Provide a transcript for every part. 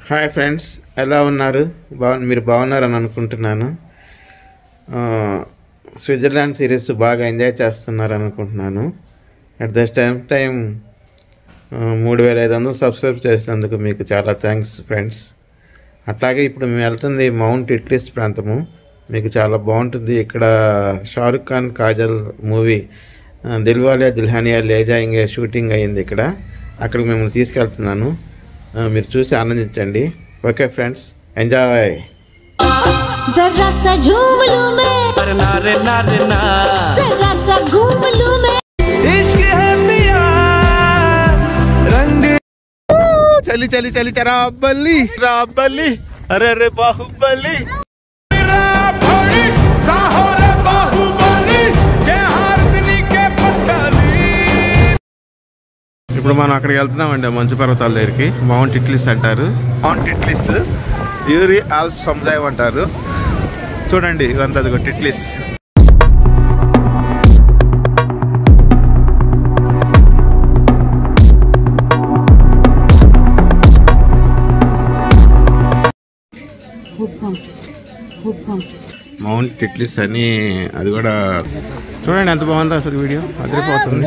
Hi friends, ఎలా ఉన్నారు? మీరు బాగున్నారని అనుకుంటున్నాను. స్విట్జర్లాండ్ సిరీస్ బాగా ఎంజాయ్ చేస్తున్నారు అనుకుంటున్నాను. At the same time 3500 subscribe చేసినందుకు మీకు చాలా థ్యాంక్స్ ఫ్రెండ్స్. అట్లాగే ఇప్పుడు మేము వెళ్తుంది మౌంట్ ఇట్లీస్ ప్రాంతము. మీకు చాలా బాగుంటుంది. ఇక్కడ షారుఖ్ ఖాన్ కాజల్ మూవీ దిల్వాలే దుల్హనియా లే జాయేంగే షూటింగ్ అయ్యింది. అక్కడికి మిమ్మల్ని తీసుకెళ్తున్నాను. మీరు చూసి ఆనందించండి. Okay friends, enjoy. जरा सा झूम लूं मैं, नारे नारे ना, जरा सा घूम लूं मैं, इश्क है पिया रंग चली चली चली राबली राबली, अरे अरे बाहुबली, ఇప్పుడు మనం అక్కడికి వెళ్తున్నామండి. మంచు పర్వతాల దగ్గరికి. మౌంట్ ఇట్లీస్ అంటారు. మౌంట్ ఇట్లీస్ యూరి ఆల్ప్స్ సముదాయం అంటారు. చూడండి, ఇదంతా అదిగో ఇట్లీస్. మౌంట్ ఇట్లీస్ అని అది కూడా చూడండి ఎంత బాగుందో అసలు. వీడియో అదిరిపోతుంది.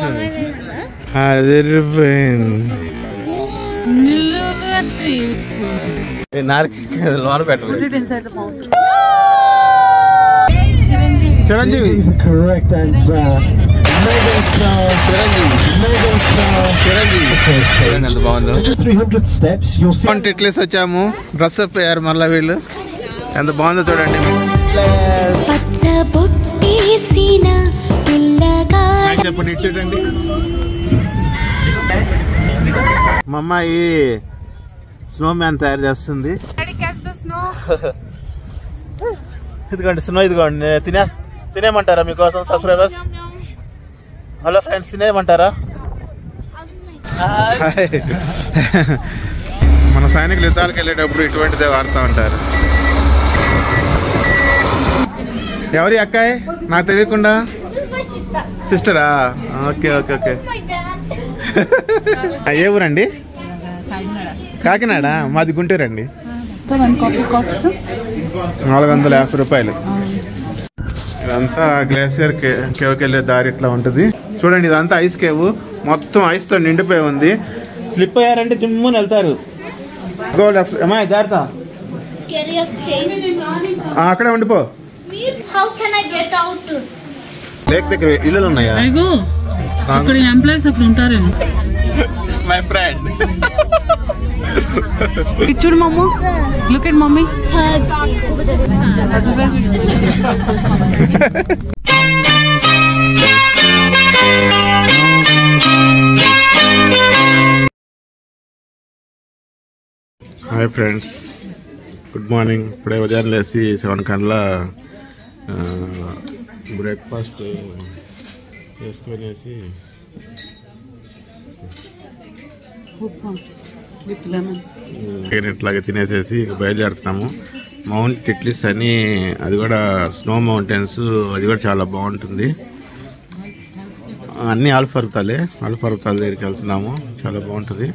చిరంజీవి ఎంత బాగుందో. మౌంట్ ఇట్లీస్ వచ్చాము. డ్రెస్ అప్ అయ్యారు మళ్ళా వీళ్ళు. ఎంత బాగుందో చూడండి. చెప్పండి, ఇటు చూడండి. మా అమ్మాయి స్నో మ్యాన్ తయారు చేస్తుంది. ఇదిగోండి స్నో. ఇదిగోండి, తినేయమంటారా మీకోసం సబ్స్క్రైబర్స్? Hello friends, తినేయమంటారా? మన సైనికులు యుద్ధాలకు వెళ్ళేటప్పుడు ఇటువంటిదే వాడుతూ ఉంటారు. ఎవరి అక్కాయ్? నాకు తెలియకుండా సిస్టరా? Okay okay okay. ఏ ఊరండి? కాకినాడ. మాది గుంటూరు అండి. 450 రూపాయలు. ఇదంతా గ్లేసియర్ కేవ్కి వెళ్ళే దారి ఇట్లా ఉంటుంది. చూడండి, ఇదంతా ఐస్ కేవ్. మొత్తం ఐస్తో నిండిపోయి ఉంది. స్లిప్ అయ్యారంటే జిమ్ముని వెళ్తారు. అమ్మాయి జాగ్రత్త, అక్కడే ఉండిపో. లేక్ దగ్గర ఇల్లులు ఉన్నాయా? అక్కడ ఎంప్లాయీస్ అక్కడ ఉంటారేమో. My friend. చూడు మమ్మ, look at mummy. Hi friends, good morning. ఇప్పుడే ఉదయం లేసి 7 కల్లా బ్రేక్ఫాస్ట్ చేసుకునేసి ఇట్లాగే తినేసేసి బయలుదేరుతున్నాము. మౌంట్ ఇట్లీస్ అని, అది కూడా స్నో మౌంటైన్స్. అది కూడా చాలా బాగుంటుంది. అన్ని ఆల్పర్వతాల దగ్గరికి వెళ్తున్నాము. చాలా బాగుంటుంది.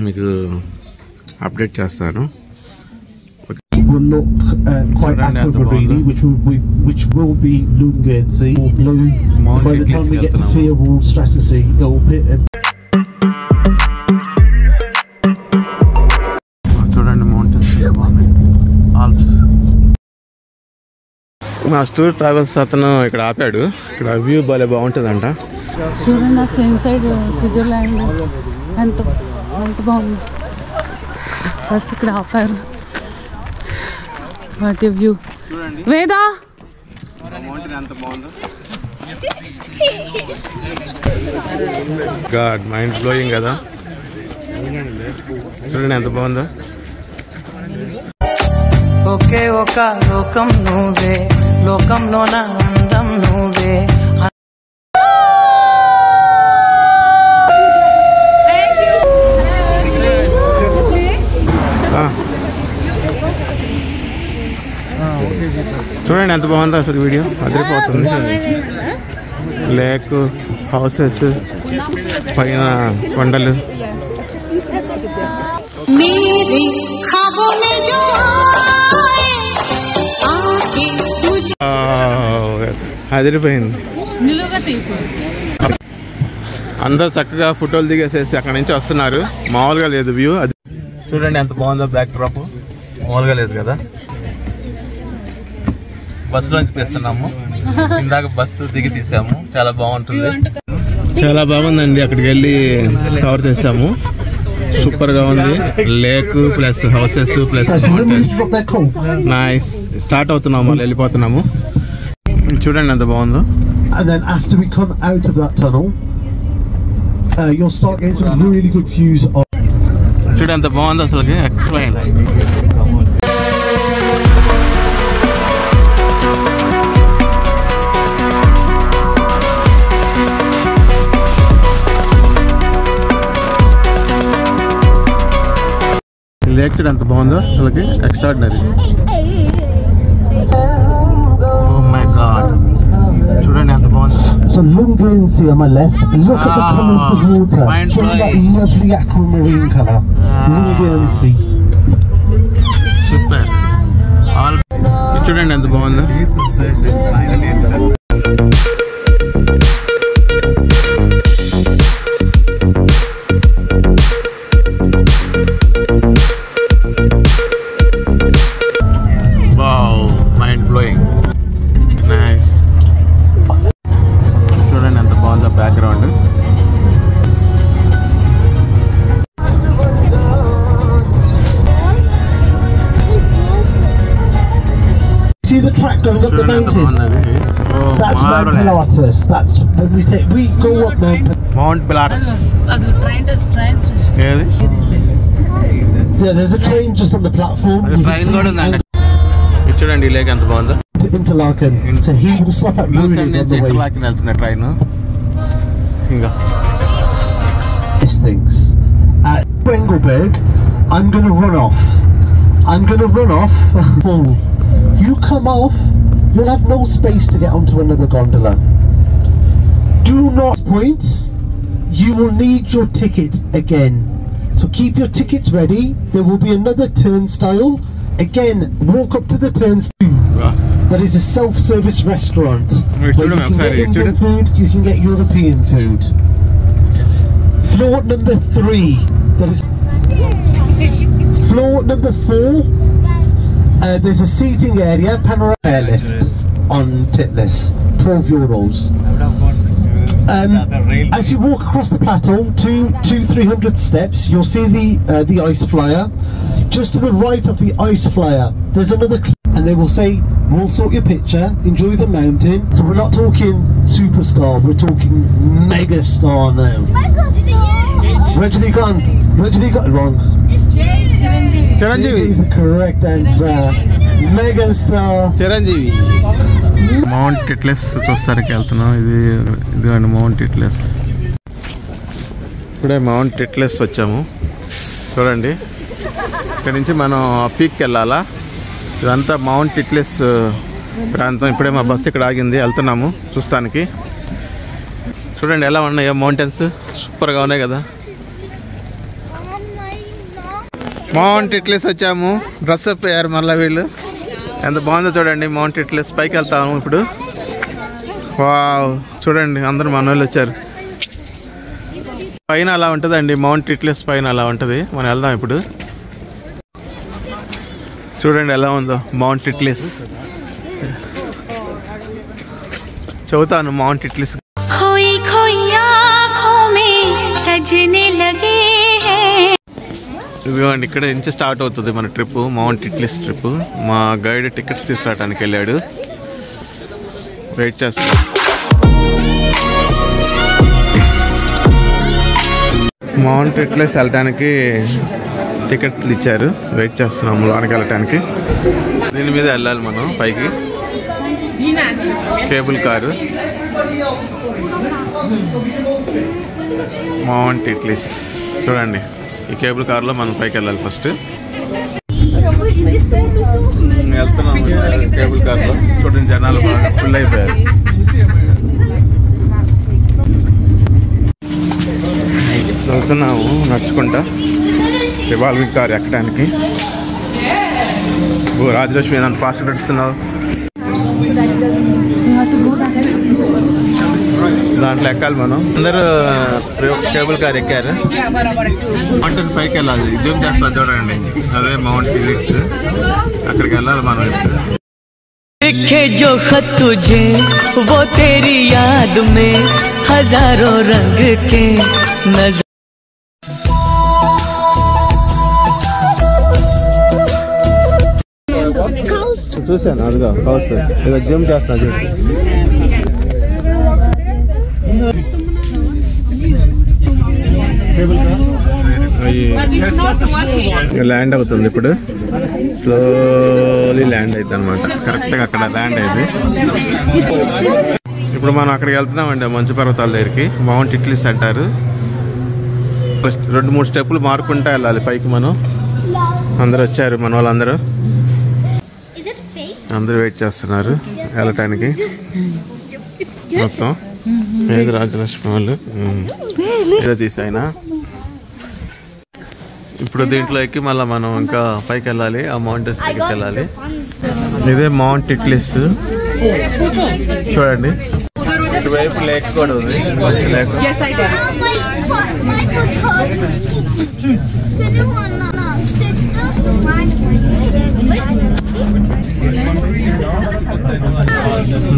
మీకు అప్డేట్ చేస్తాను. will look quite aquamarine, which will be Lungenzi or blue. By the time we get to Firwall Stratasea, it'll be చూడండి మౌంటైన్స్ ఆల్ప్స్. మా టూర్ ట్రావెల్స్ అతను ఇక్కడ ఆపాడు. ఇక్కడ వ్యూ భలే బాగుంటుందంట. చూడండి అసలు ఇన్సైడ్ స్విట్జర్లాండ్ ఎంత బాగుంది. బస్ ఇక్కడ ఆపారు. What view. వేదా ఎంత బాగుందో. గాడ్, మైండ్ బ్లోయింగ్ కదా. చూడండి ఎంత బాగుందో. ఒకే ఒక లోకం నువ్వే, లోకంలో నా అందం నువ్వే. చూడండి ఎంత బాగుందో అసలు. వీడియో అదిరిపోతుంది. లేక్, హౌసెస్, పైన కొండలు. मेरे ख्वाबों में जो आए आके मुझे అదిరిపోయింది. నిలువుగా తీపు. అందరూ చక్కగా ఫోటోలు దిగేసేసి అక్కడ నుంచి వస్తున్నారు. మామూలుగా లేదు వ్యూ. అది చూడండి ఎంత బాగుందో బ్యాక్ డ్రాప్. మామూలుగా లేదు కదా. బస్సులోంచి తీస్తున్నాము. ఇందాక బస్సు దిగి తీసాము. చాలా బాగుంటుంది. చాలా బాగుందండి. అక్కడికి వెళ్ళి కవర్ చేసాము. సూపర్ గా ఉంది. Lake plus houses plus nice. Start అవుతున్నాము, మళ్ళీ వెళ్ళిపోతున్నాము. చూడండి ఎంత బాగుందో. And then after we come out of that tunnel, you'll start getting some really good views of. చూడండి ఎంత బాగుందో అసలుకి. ఎక్స్ప్లెయిన్. లేక్ చూడండి ఎంత బాగుందో అసలుకి. ఎక్స్ట్రాడినరీ. Oh my god. చూడండి ఎంత బాగుందో. So Lungansea on my left. Look at the colour of the water. Still that lovely aquamarine colour. Lungansea. Super. చూడండి ఎంత బాగుందో. Mind blowing. నైస్. చూడండి ఎంత బాగుందో background. See the track going up the mountain? That's Mount Pilatus. That's when we go up Mount Pilatus. అది train station. ఏది? Yeah, there's a train just on the platform. Train కూడా ఉందండి. చూడండి ఈ lake ఎంత బాగుందో. Interlaken. So he will stop at Munich on the way. ఇంటర్లాకెన్ వెళ్తున్న train. ఇంకా These things. At Engelberg, I'm going to run off. You come off, you'll have no space to get onto another gondola. Do not points. You will need your ticket again. So keep your tickets ready. There will be another turnstile. Again, walk up to the turnstile. That is a self-service restaurant. Where you can get Indian food, you can get European food. Floor number 3. There is floor number 4. There's a seating area, panoramic airlift on Titlis, €12. As you walk across the plateau, 300 steps, you'll see the ice flyer. Just to the right of the ice flyer, there's another and they will say, we'll sort your picture, enjoy the mountain. So we're not talking superstar, we're talking megastar now. Rajinikanth got it wrong. Chiranjeevi is the correct answer. Megastar. Chiranjeevi. Mount Titlis చూస్తానికి వెళ్తున్నాం. ఇదిగోండి mount టిట్లెస్. ఇప్పుడే mount టిట్లెస్ వచ్చాము. చూడండి ఇక్కడ నుంచి మనం పీక్కి వెళ్ళాలా. ఇదంతా మౌంట్ టిట్లెస్ ప్రాంతం. ఇప్పుడే మా బస్సు ఇక్కడ ఆగింది, వెళ్తున్నాము చూస్తానికి. చూడండి ఎలా ఉన్నాయో మౌంటైన్స్. సూపర్గా ఉన్నాయి కదా. మౌంట్ టిట్లెస్ వచ్చాము. డ్రెస్ అప్ అయ్యారు మళ్ళీ వీళ్ళు. ఎంత బాగుందో చూడండి మౌంట్ టిట్లెస్. పైకి వెళ్తాము ఇప్పుడు. వావ్ చూడండి అందరూ మన వాళ్ళు వచ్చారు. పైన అలా ఉంటుందండి మౌంట్ టిట్లెస్ పైన అలా ఉంటుంది. మనం వెళ్దాం ఇప్పుడు. చూడండి ఎలా ఉందో మౌంట్ టిట్లెస్. చదువుతాను మౌంట్ టిట్లెస్. ఇదిగోండి ఇక్కడ నుంచి స్టార్ట్ అవుతుంది మన ట్రిప్, మౌంట్ టిట్లెస్ ట్రిప్. మా గైడ్ టికెట్స్ తీసుకురావడానికి వెళ్ళాడు. వెయిట్ చేస్తాం. మౌంట్ టిట్లెస్ వెళ్ళటానికి టికెట్లు ఇచ్చారు. వెయిట్ చేస్తున్నాము లోనికి వెళ్ళటానికి. దీని మీద వెళ్ళాలి మనం పైకి. Cable car. మౌంట్ టిట్లెస్ చూడండి. ఈ కేబుల్ కార్లో మనం పైకి వెళ్ళాలి ఫస్ట్. వెళ్తున్నాం కేబుల్ కార్లో. చూడండి జనాలు బాగా ఫుల్ అయిపోయారు. వెళ్తున్నాము నడుచుకుంటా. రివాల్వింగ్ కార్ ఎక్కడానికి. ఓ రాజలక్ష్మి నన్ను ఫాస్ట్ నడుస్తున్నావు. దాంట్లో ఎక్కాలి మనం. అందరూ కేబుల్ కార్ ఎక్కారు. మౌంటైన్ పైకి వెళ్ళాలి. జూమ్ చేస్తా చూడండి, అదే మౌంట్ ఫిలిక్స్. అక్కడికి వెళ్ళాలి మనం. लिखे जो खत तुझे वो तेरी याद में हजारों रंग के नजर. చూసాను అదిగా కౌస్. ఇక జూమ్ చేస్తా చూడు. ల్యాండ్ అవుతుంది ఇప్పుడు. స్లోలీ ల్యాండ్ అవుతుంది అనమాట. కరెక్ట్గా అక్కడ ల్యాండ్ అయింది. ఇప్పుడు మనం అక్కడికి వెళ్తున్నామండి, మంచు పర్వతాల దగ్గరికి. మౌంట్ ఇట్లీస్ అంటారు. 2-3 స్టెప్పులు మారుకుంటా వెళ్ళాలి పైకి మనం. అందరూ వచ్చారు, మన వాళ్ళందరూ వెయిట్ చేస్తున్నారు వెళ్ళటానికి. మొత్తం ఏది రాజలక్ష్మి వాళ్ళు తీసాయినా. ఇప్పుడు దీంట్లో ఎక్కి మళ్ళీ మనం ఇంకా పైకి వెళ్ళాలి, ఆ మౌంటైన్స్ పైకి వెళ్ళాలి. ఇదే మౌంట్ ఇట్లీస్ చూడండి. ఇటువైపు లేక్ కూడా ఉంది, మంచి లేక్.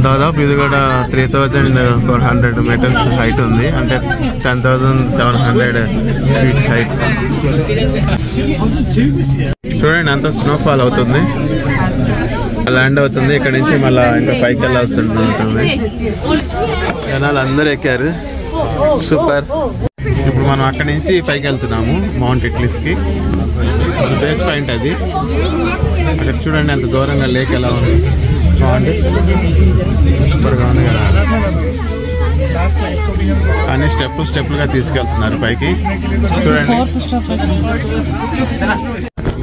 దాదాపు ఇది కూడా 3400 మీటర్స్ హైట్ ఉంది. అంటే 10,700 ఫీట్ హైట్. చూడండి అంత స్నోఫాల్ అవుతుంది, ల్యాండ్ అవుతుంది. ఇక్కడ నుంచి మళ్ళీ ఇంకా పైకి వెళ్ళాల్సి ఉంటుంది. జనాలు అందరూ ఎక్కారు, సూపర్. ఇప్పుడు మనం అక్కడి నుంచి పైకి వెళ్తున్నాము మౌంట్ ఇట్లీస్కి. బేస్ పాయింట్ అది. అక్కడ చూడండి ఎంత దూరంగా లేక్ ఎలా ఉంది, బాగుంది, సూపర్గా ఉంది కదా. కానీ స్టెప్పులుగా తీసుకెళ్తున్నారు పైకి. చూడండి,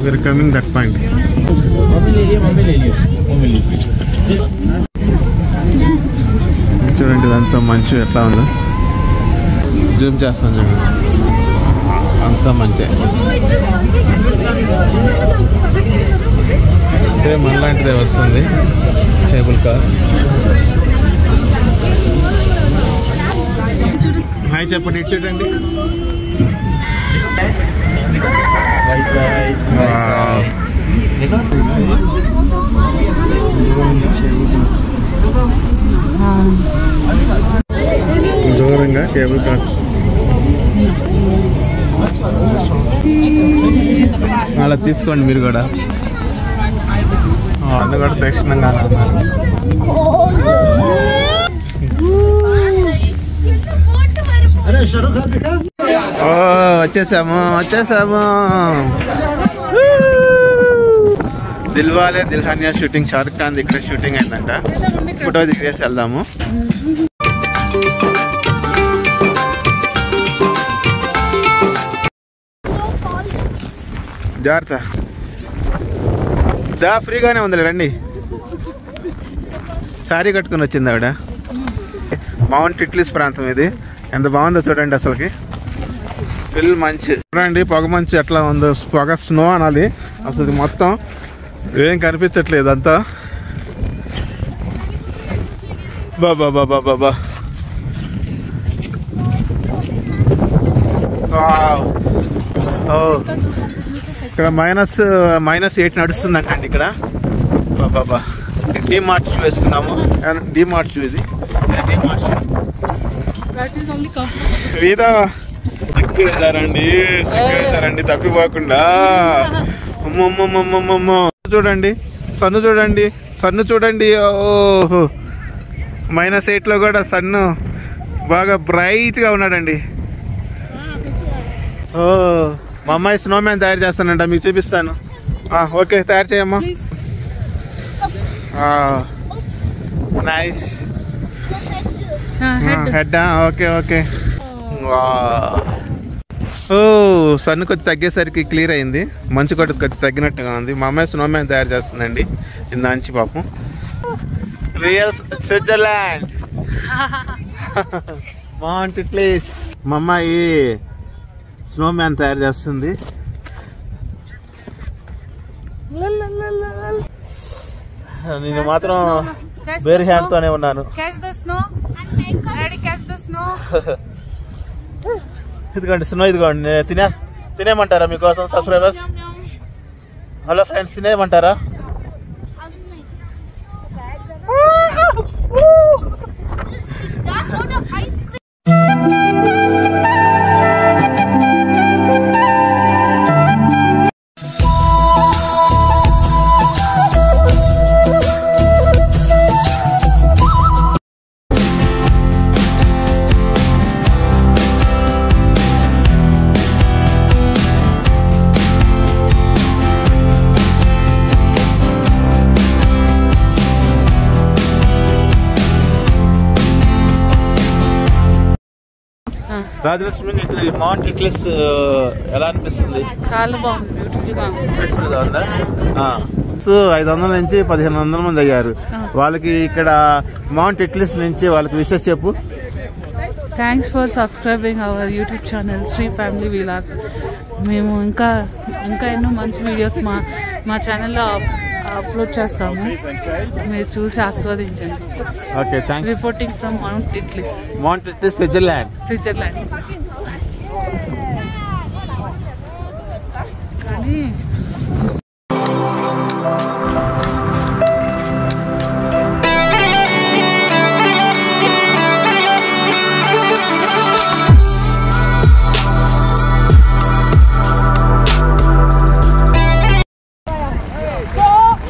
వీఆర్ కమింగ్ దట్ పాయింట్. చూడండి ఇదంతా మంచు ఎట్లా ఉందో. జూమ్ చేస్తాను చూడండి, అంతా మంచి. అంటే మనలాంటిదే వస్తుంది కేబుల్ కార్. హాయ్ చెప్పండి, ఇటు చూడండి. దూరంగా కేబుల్ కార్స్ అలా తీసుకోండి మీరు కూడా. అది కూడా దక్షిణంగా వచ్చేసాము. దిల్వాలే దుల్హనియా షూటింగ్, షారుఖ్ ఖాన్ ఇక్కడ షూటింగ్ అయిందంట. ఫోటో దిగేసి వెళ్దాము. జాగ్రత్త, ఫ్రీగానే ఉంది రండి. శారీ కట్టుకుని వచ్చింది ఆవిడ. మౌంట్ ఇట్లీస్ ప్రాంతం ఇది. ఎంత బాగుందో చూడండి అసలుకి. ఫుల్ మంచి చూడండి, పొగ మంచు ఎట్లా ఉందో. పొగ స్నో అనాలి అసలు. మొత్తం ఏం కనిపించట్లేదు అంతా. బాబా ఇక్కడ -8 నడుస్తుందంటండి ఇక్కడ. బాబా డీమార్ట్ షూ వేసుకున్నాము. డీమార్ట్ షూ ఇది. వీదా దగ్గరేసారండి తప్పిపోకుండా. చూడండి సన్ను చూడండి. ఓహో, -8లో కూడా సన్ను బాగా బ్రైట్గా ఉన్నాడండి. ఓ, మా అమ్మాయి స్నోమ్యాన్ తయారు చేస్తానంట, మీకు చూపిస్తాను. ఓకే, తయారు చేయమ్మా. Nice head. ఓకే. ఓ, సన్ను కొద్ది తగ్గేసరికి క్లియర్ అయింది. మంచు కొద్ది తగ్గినట్టుగా ఉంది. మా అమ్మాయి స్నోమ్యాన్ తయారు చేస్తుందండి ఇందాంచి పాపం. Real Switzerland mount Titlis. మా అమ్మాయి స్నోమ్యాన్ తయారు చేస్తుంది. నేను మాత్రం వేరే హ్యాండ్ తోనే ఉన్నాను. ఇదిగోండి స్నో, ఇదిగోండి. తినేమంటారా మీకోసం సబ్స్క్రైబర్స్? హలో ఫ్రెండ్స్, తినేయమంటారా? రాజలక్ష్మి, మౌంట్ ఇట్లీస్ ఎలా అనిపిస్తుంది? చాలా బాగుంది, బ్యూటిఫుల్ గా ఉందా? 500 నుంచి 1500 మంది అయ్యారు. వాళ్ళకి ఇక్కడ మౌంట్ ఇట్లీస్ నుంచి వాళ్ళకి విషెస్ చెప్పు. Thanks for subscribing our YouTube channel Shri family vlogs. మేము ఇంకా ఎన్నో మంచి వీడియోస్ మా ఛానల్లో అప్లోడ్ చేస్తాము, మీరు చూసి ఆస్వాదించండి. Okay, thanks. Reporting from mount Titlis, Switzerland. కానీ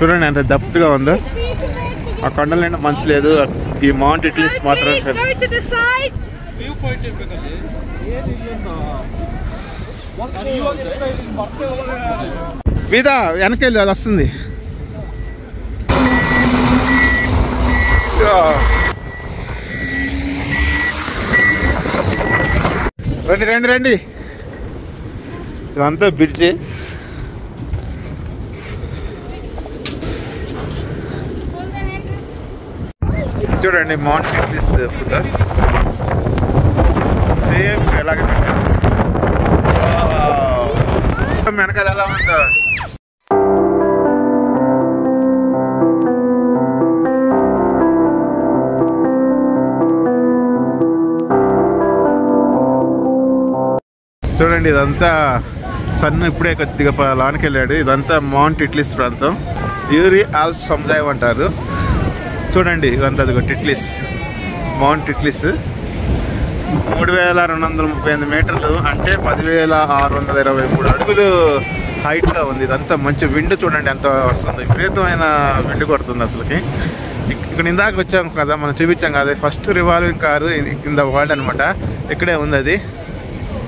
చూడండి ఎంత దప్పుగా ఉందో. ఆ కొండలైనా మంచి లేదు, ఈ మౌంట్ ఇట్లీస్ మాత్రం. మీద వెనకెళ్ళి అది వస్తుంది. రండి. ఇదంతా బ్రిడ్జి. చూడండి మౌంట్ ఇట్లీస్ ఫుడ్ సేమ్ ఎలాగే పెట్టారు. వెనకాల ఎలా ఉందో. చూడండి ఇదంతా సన్ ఇప్పుడే కొద్దిగా లానికి వెళ్ళాడు. ఇదంతా మౌంట్ ఇట్లీస్ ప్రాంతం, యూరి ఆల్ప్స్ సముదాయం అంటారు. చూడండి ఇదంతా ఇట్లీస్, మౌంట్ ఇట్లీస్. 3238 మీటర్లు అంటే 10,623 అడుగులు హైట్లో ఉంది. ఇదంతా మంచి విండ్ చూడండి ఎంత వస్తుంది, విపరీతమైన విండ్ కొడుతుంది అసలుకి. ఇక్కడ ఇందాక వచ్చాం కదా, మనం చూపించాం కదా first revolving car in the world అనమాట. ఇక్కడే ఉంది అది.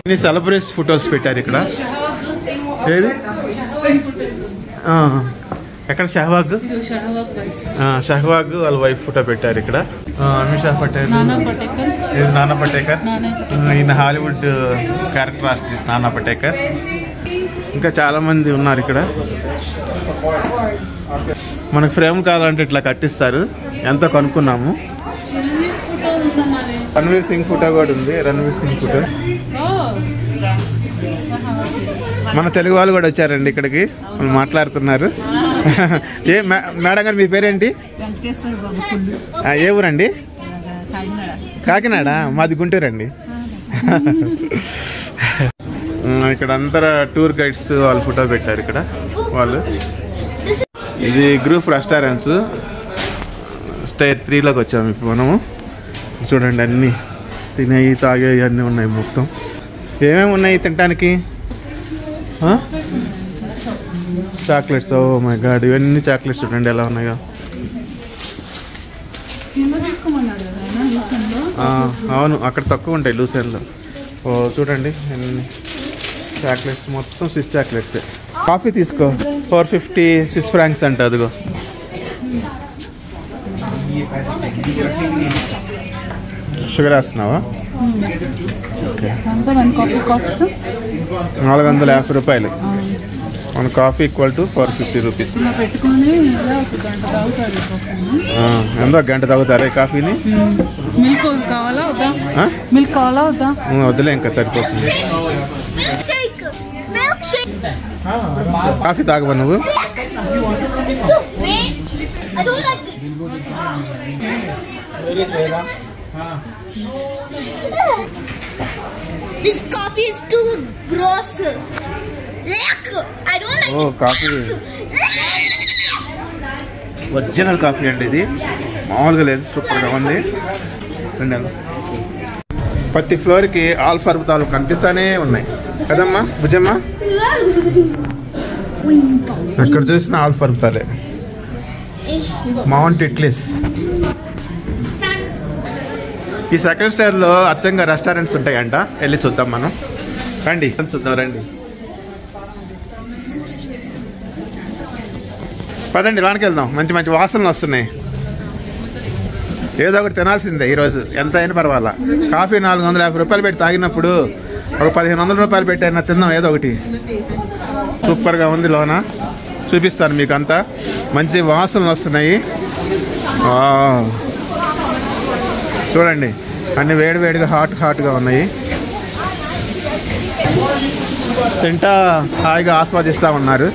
ఇన్ని సెలబ్రిటీస్ ఫొటోస్ పెట్టారు ఇక్కడ. ఏది ఎక్కడ? షహబాగ్ వాళ్ళ వైఫ్ ఫోటో పెట్టారు ఇక్కడ. అమిషా పటేల్, ఇది నానా పటేకర్. ఈయన హాలీవుడ్ క్యారెక్టర్ ఆర్టిస్ట్ నానా పటేకర్. ఇంకా చాలా మంది ఉన్నారు ఇక్కడ. మనకు ఫ్రేమ్ కావాలంటే ఇట్లా కట్టిస్తారు, ఎంతో కనుక్కున్నాము. రణ్వీర్ సింగ్ ఫోటో కూడా ఉంది, రణ్వీర్ సింగ్ ఫోటో. మన తెలుగు వాళ్ళు కూడా వచ్చారండి ఇక్కడికి, వాళ్ళు మాట్లాడుతున్నారు. ఏ మేడం గారు మీ పేరేంటి? ఏ ఊరండి? కాకినాడ. మాది గుంటూరు అండి. ఇక్కడ అందరూ టూర్ గైడ్స్ వాళ్ళు ఫోటో పెట్టారు ఇక్కడ వాళ్ళు. ఇది గ్రూప్ రెస్టారెంట్స్. స్టైర్ 3లోకి వచ్చాము ఇప్పుడు మనము. చూడండి అన్నీ తినేవి తాగేవి అన్నీ ఉన్నాయి మొత్తం. ఏమేమి ఉన్నాయి తినడానికి? చాక్లెట్స్. ఓ మై గాడ్, ఇవన్నీ చాక్లెట్స్ చూడండి ఎలా ఉన్నాయో. అవును, అక్కడ తక్కువ ఉంటాయి లూసెన్లో. ఓ చూడండి చాక్లెట్స్, మొత్తం స్విస్ చాక్లెట్సే. కాఫీ తీసుకో, 450 స్విస్ ఫ్రాంక్స్ అంట. అదిగో షుగర్ వేస్తున్నావా? ఓకే, 450 రూపాయలు. మన కాఫీ ఈక్వల్ టు 450 రూపీస్. ఎంతో గంట తాగుతారా ఈ కాఫీని? వద్దులే, ఇంకా సరిపోతుంది. కాఫీ తాగవా నువ్వు? It's too big. I don't like it. This coffee is too gross. I don't like Oh, coffee. Original coffee అండి ఇది, మామూలుగా లేదు, సూపర్గా ఉంది. ప్రతి ఫ్లోర్కి ఆల్ఫా అద్భుతాలు కనిపిస్తానే ఉన్నాయి కదమ్మా భుజమ్మా. ఎక్కడ చూసినా ఆల్ఫా అద్భుతాలే. Mount Italy's. ఈ సెకండ్ స్టైర్లో అచ్చంగా రెస్టారెంట్స్ ఉంటాయంట, వెళ్ళి చూద్దాం మనం. రండి చూద్దాం, రండి పదండి, లోనికి వెళ్దాం. మంచి మంచి వాసనలు వస్తున్నాయి. ఏదో ఒకటి తినాల్సిందే ఈరోజు, ఎంత అయినా పర్వాలా. కాఫీ 450 రూపాయలు పెట్టి తాగినప్పుడు ఒక 1500 రూపాయలు పెట్టి అయినా తిందాం ఏదో ఒకటి. సూపర్గా ఉంది, లోన చూపిస్తాను మీకు అంతా. మంచి వాసనలు వస్తున్నాయి. చూడండి, అన్ని వేడివేడిగా హాట్గా ఉన్నాయి. తింటా హాయిగా ఆస్వాదిస్తూ ఉన్నారు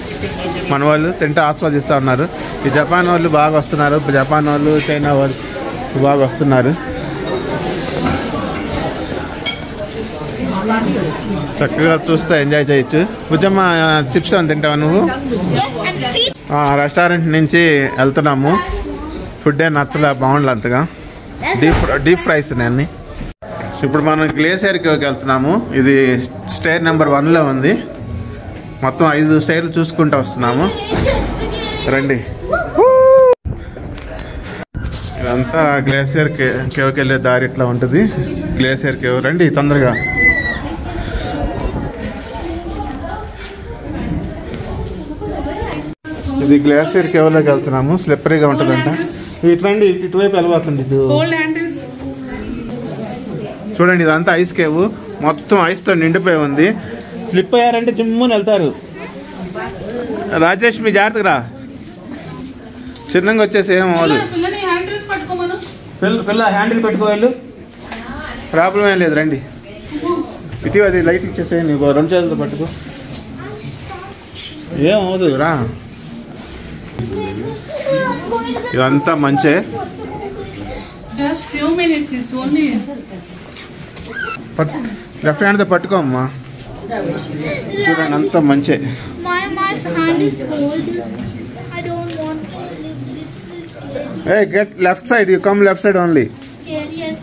మన వాళ్ళు, తింటా ఆస్వాదిస్తూ ఉన్నారు. ఈ జపాన్ వాళ్ళు బాగా వస్తున్నారు, జపాన్ వాళ్ళు చైనా వాళ్ళు బాగా వస్తున్నారు. చక్కగా చూస్తే ఎంజాయ్ చేయొచ్చు. భుజమ్మ చిప్స్ అని తింటావా నువ్వు? రెస్టారెంట్ నుంచి వెళ్తున్నాము. ఫుడ్ ఏ నచ్చలే, బాగుండలే అంతగా. డీప్ ఫ్రైస్ అన్నీ. ఇప్పుడు మనం గ్లేసియర్కి వెళ్తున్నాము. ఇది స్టైర్ నెంబర్ 1లో ఉంది. మొత్తం 5 స్టైర్లు చూసుకుంటూ వస్తున్నాము. రండి. ఇదంతా గ్లేసియర్ కేవ్కి వెళ్ళే దారి ఇట్లా ఉంటుంది. గ్లేసియర్ కేవ్, రండి తొందరగా. ఇది గ్లేసియర్ కేవ్లోకి వెళ్తున్నాము. స్లిప్పరీగా ఉంటుందంట. ఇట్లండి, ఇటువైపు వెళ్ళబోతుంది. చూడండి, ఇదంతా ఐస్ కేవ్, మొత్తం ఐస్తో నిండిపోయి ఉంది. స్లిప్ అయ్యారంటే జిమ్ముని వెళ్తారు. రాజేష్ మీ జాగ్రత్తగా రా, చిన్నగా వచ్చేసి ఏం అవ్వదు. పిల్ల హ్యాండిల్ పెట్టుకోవాలి, ప్రాబ్లం ఏం లేదు. రండి, ఇటు అది లైట్ ఇచ్చేసే, నీకు 2 చేతులతో పట్టుకో, ఏం అవ్వదు రా. ఇదంతా మంచే. లెఫ్ట్ హ్యాండ్తో పట్టుకో అమ్మా. చూడండి, అంతా మంచే. Hey, get left side. You come left side only. Yes.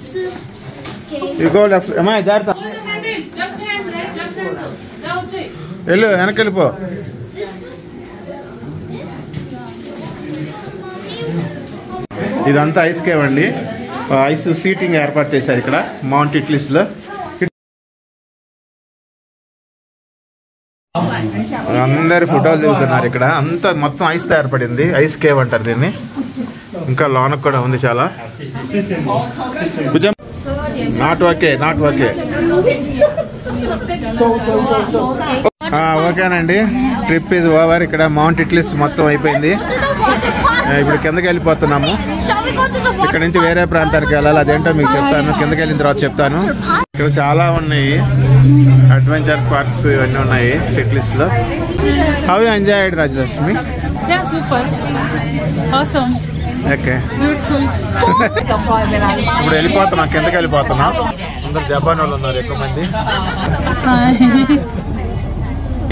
You go left. Am I there? Hello, వెనక్కి వెళ్ళిపో. ఇదంతా ఐస్ కేవ్ అండి. ఐస్ సీటింగ్ ఏర్పాటు చేశారు ఇక్కడ మౌంట్ ఇట్లీస్లో. అందరు ఫోటోలు దిగుతున్నారు ఇక్కడ. అంతా మొత్తం ఐస్తో ఏర్పడింది. ఐస్ కేవ్ అంటారు దీన్ని. ఇంకా లోనకు కూడా ఉంది చాలా. Not okay. ఓకేనండి, ట్రిప్ ఈజ్ ఓవర్. ఇక్కడ మౌంట్ ఇట్లీస్ మొత్తం అయిపోయింది. ఇప్పుడు కిందకి వెళ్ళిపోతున్నాము. ఇక్కడ నుంచి వేరే ప్రాంతానికి వెళ్ళాలి, అదేంటో మీకు చెప్తాను. కిందకి వెళ్ళిన తర్వాత చెప్తాను. ఇక్కడ చాలా ఉన్నాయి అడ్వెంచర్ పార్క్స్, ఇవన్నీ ఉన్నాయి ఇట్లీస్లో. How you enjoyed Rajalakshmi? Okay, ఇప్పుడు వెళ్ళిపోతున్నాం, కిందకి వెళ్ళిపోతున్నాం. అందరు జపాన్ వాళ్ళు ఉన్నారు ఎక్కువ మంది.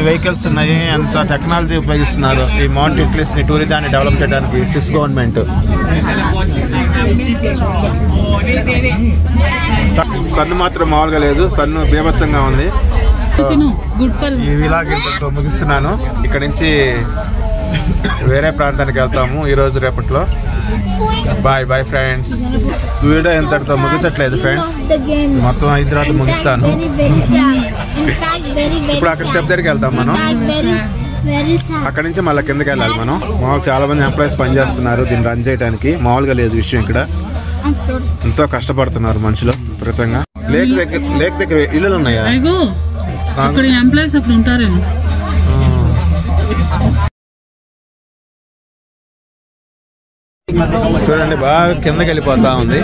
వెహికల్స్ ఉన్నాయి, అంత టెక్నాలజీ ఉపయోగిస్తున్నారు ఈ మౌంట్ ఇట్లీస్ ని టూరిజాన్ని డెవలప్ చేయడానికి స్విస్ గవర్నమెంట్. సన్ను మాత్రం మామూలుగా లేదు, సన్ను బీభత్సంగా ఉంది. ఈ విలాగ్ ఇంతతో ముగిస్తున్నాను. ఇక్కడ నుంచి వేరే ప్రాంతానికి వెళ్తాము ఈరోజు రేపట్లో. Bye friends. వీడియో ఎంతటితో ముగించట్లేదు ఫ్రెండ్స్, మొత్తం 5 తర్వాత ముగిస్తాను. ఇప్పుడు అక్కడ స్టెప్ దగ్గరికి వెళ్తాం మనం. అక్కడ నుంచి మళ్ళీ కిందకి వెళ్ళాలి మనం. మామూలు చాలా మంది ఎంప్లాయీస్ పనిచేస్తున్నారు దీన్ని రన్ చేయడానికి. మామూలుగా లేదు విషయం. ఇక్కడ ఎంతో కష్టపడుతున్నారు మనుషులు విపరీతంగా. లేక్ దగ్గర ఇల్లులు ఉన్నాయా? ఎంప్లాయీస్ అక్కడ ఉంటారేమో. చూడండి, బాగా కిందకి వెళ్ళిపోతా ఉంది.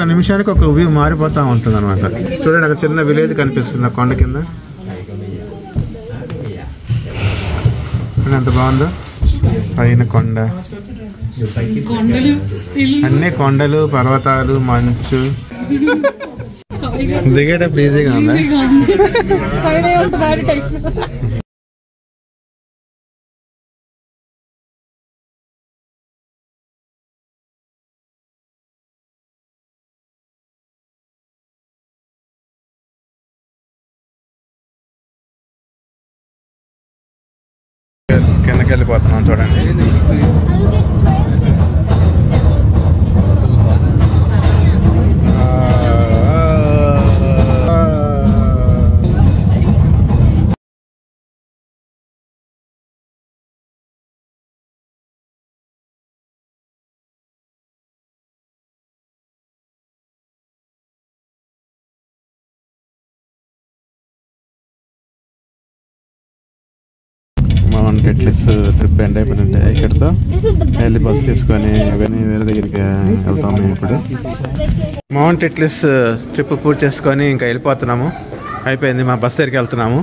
ఒక్కొక్క నిమిషానికి ఒక వ్యూ మారిపోతూ ఉంటుంది అనమాట. చూడండి అక్కడ చిన్న విలేజ్ కనిపిస్తుంది ఆ కొండ కింద. ఎంత బాగుందో పైన కొండ, అన్ని కొండలు, పర్వతాలు, మంచు. దిగేటప్పుడు ఈజీగా ఉందా? కిందకి వెళ్ళిపోతున్నాం చూడండి. మౌంట్ ఎట్లెస్ ట్రిప్ ఎండ్ అయిపోయినట్టే. ఇక్కడితో వెళ్ళి బస్ తీసుకొని అవన్నీ వేరే దగ్గరికి వెళ్తాము. మేము ఇప్పుడు మౌంట్ ఎట్లెస్ ట్రిప్ పూర్తి చేసుకొని ఇంకా వెళ్ళిపోతున్నాము. అయిపోయింది, మా బస్ దగ్గరికి వెళ్తున్నాము.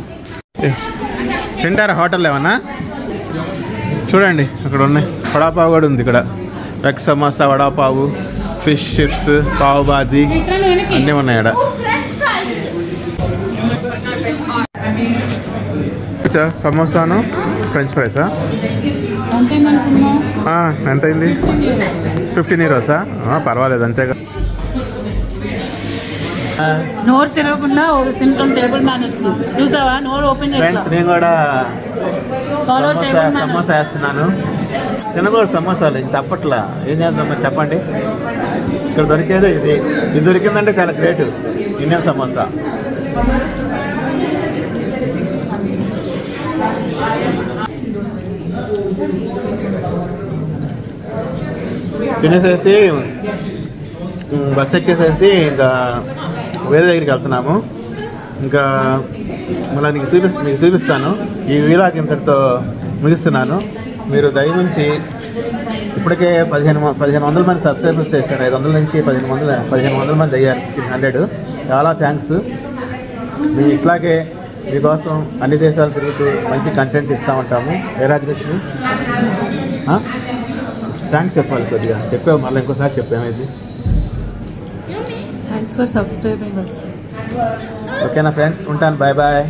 తింటారా హోటల్ ఏమన్నా? చూడండి అక్కడ ఉన్నాయి. వడాపావు కూడా ఉంది ఇక్కడ. Egg samosa, vada pav, fish chips, పావు బాజీ అన్నీ ఉన్నాయి ఇక్కడ. సమోసాను ఫ్రెంచ్ ఫ్రైసా? ఎంత అయింది? 15 euros. పర్వాలేదు, అంతేగా. నోరు తిరగకుండా తింటాం. టేబుల్ మేనర్స్ చూసావా? నోరు ఓపెన్ చేస్తా. నేను కూడా సమోసా వేస్తున్నాను. తినకూడదు సమోసాలు, ఇది తప్పట్లా. ఏం చేద్దాం చెప్పండి. ఇక్కడ దొరికేది ఇది. ఇది దొరికిందంటే చాలా గ్రేట్. ఇండియన్ సమోసా. తినేసేసి బస్ ఎక్కేసేసి ఇంకా వేరే దగ్గరికి వెళ్తున్నాము. ఇంకా మళ్ళీ మీకు చూపిస్తాను. ఈ వీలాగ్ ఇంతటితో ముగిస్తున్నాను. మీరు దయనుంచి ఇప్పటికే 1500 మంది సబ్స్క్రైబర్స్ చేశారు. 500 నుంచి 1500 మంది అయ్యారు. 100. చాలా థ్యాంక్స్. మేము ఇట్లాగే మీకోసం అన్ని దేశాలు తిరుగుతూ మంచి కంటెంట్ ఇస్తూ ఉంటాము. ఏరాజలక్ష్మి థ్యాంక్స్ చెప్పాలి. కొద్దిగా చెప్పాము, మళ్ళీ ఇంకోసారి చెప్పాము. Thanks for subscribing us. ఓకేనా ఫ్రెండ్స్, ఉంటాను. Bye bye.